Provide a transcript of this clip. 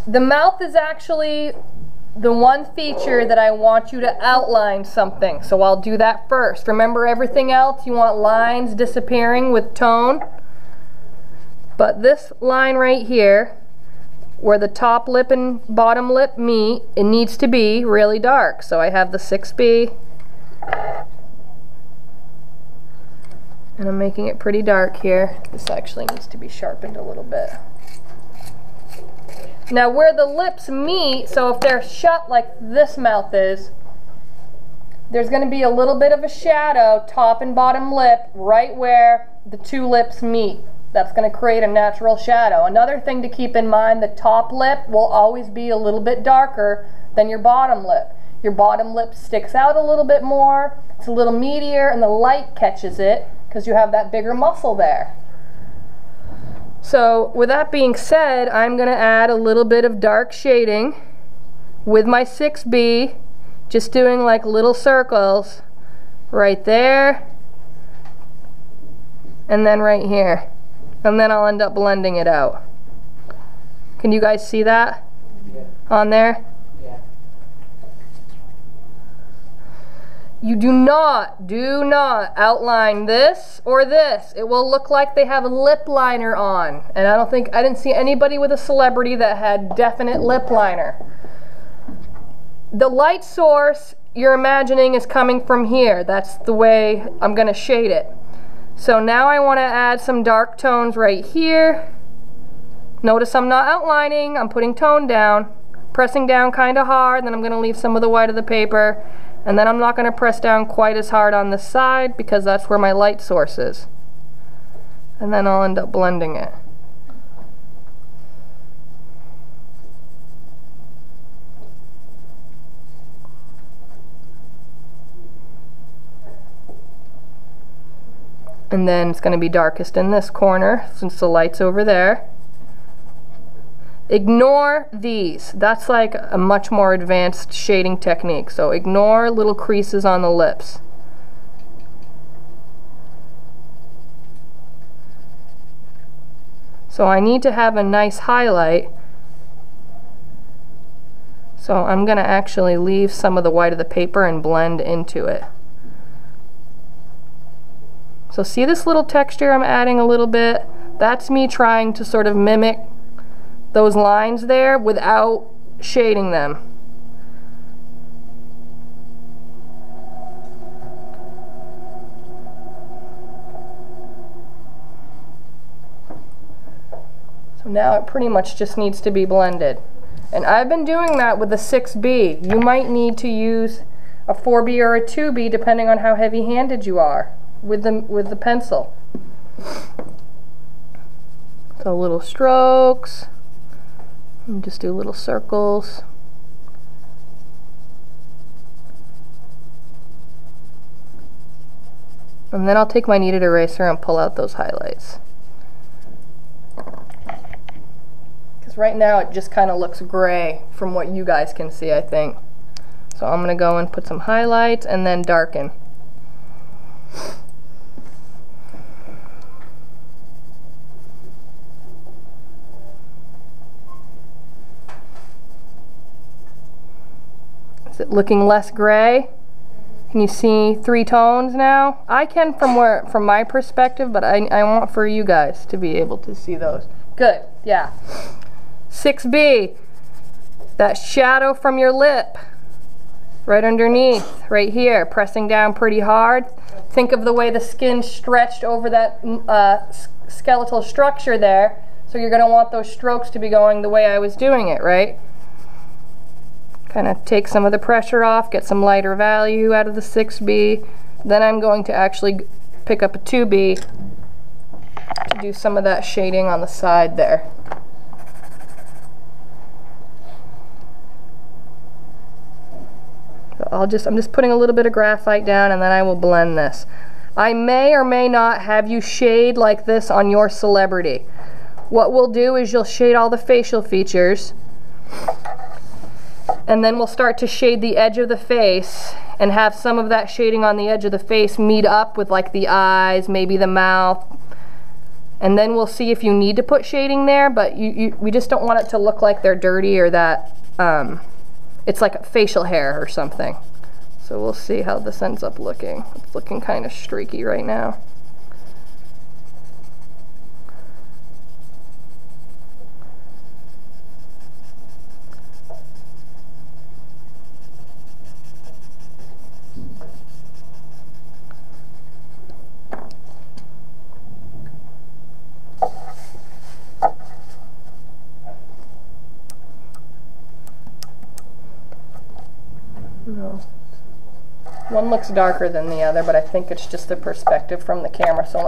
The mouth is actually the one feature that I want you to outline something, so I'll do that first. Remember, everything else you want lines disappearing with tone, but this line right here, where the top lip and bottom lip meet, it needs to be really dark. So I have the 6B, and I'm making it pretty dark here. This actually needs to be sharpened a little bit. Now where the lips meet, so if they're shut like this mouth is, there's going to be a little bit of a shadow, top and bottom lip, right where the two lips meet. That's going to create a natural shadow. Another thing to keep in mind, the top lip will always be a little bit darker than your bottom lip. Your bottom lip sticks out a little bit more, it's a little meatier, and the light catches it because you have that bigger muscle there. So with that being said, I'm going to add a little bit of dark shading with my 6B, just doing like little circles right there and then right here, and then I'll end up blending it out. Can you guys see that? Yeah. On there? Yeah. You do not outline this or this. It will look like they have a lip liner on. And I didn't see anybody with a celebrity that had definite lip liner. The light source you're imagining is coming from here. That's the way I'm going to shade it. So now I want to add some dark tones right here. Notice I'm not outlining, I'm putting tone down, pressing down kind of hard, then I'm going to leave some of the white of the paper. And then I'm not going to press down quite as hard on this side because that's where my light source is. And then I'll end up blending it. And then it's going to be darkest in this corner since the light's over there. Ignore these. That's like a much more advanced shading technique. So ignore little creases on the lips. So I need to have a nice highlight. So I'm going to actually leave some of the white of the paper and blend into it. So see this little texture I'm adding a little bit? That's me trying to sort of mimic those lines there without shading them. So now it pretty much just needs to be blended. And I've been doing that with the 6B. You might need to use a 4B or a 2B depending on how heavy-handed you are with the pencil. So little strokes. And just do little circles. And then I'll take my kneaded eraser and pull out those highlights. Because right now it just kind of looks gray from what you guys can see, I think. So I'm going to go and put some highlights and then darken. Is it looking less gray? Can you see 3 tones now? I can from my perspective, but I want for you guys to be able to see those. Good, yeah. 6B, that shadow from your lip, right underneath, right here, pressing down pretty hard. Think of the way the skin stretched over that skeletal structure there. So you're going to want those strokes to be going the way I was doing it, right? Kind of take some of the pressure off, get some lighter value out of the 6B. Then I'm going to actually pick up a 2B to do some of that shading on the side there. So I'm just putting a little bit of graphite down, and then I will blend this. I may or may not have you shade like this on your celebrity. What we'll do is you'll shade all the facial features, and then we'll start to shade the edge of the face and have some of that shading on the edge of the face meet up with like the eyes, maybe the mouth, And then we'll see if you need to put shading there, but we just don't want it to look like they're dirty or that it's like facial hair or something. So we'll see how this ends up looking. It's looking kind of streaky right now. No. One looks darker than the other, but I think it's just the perspective from the camera. So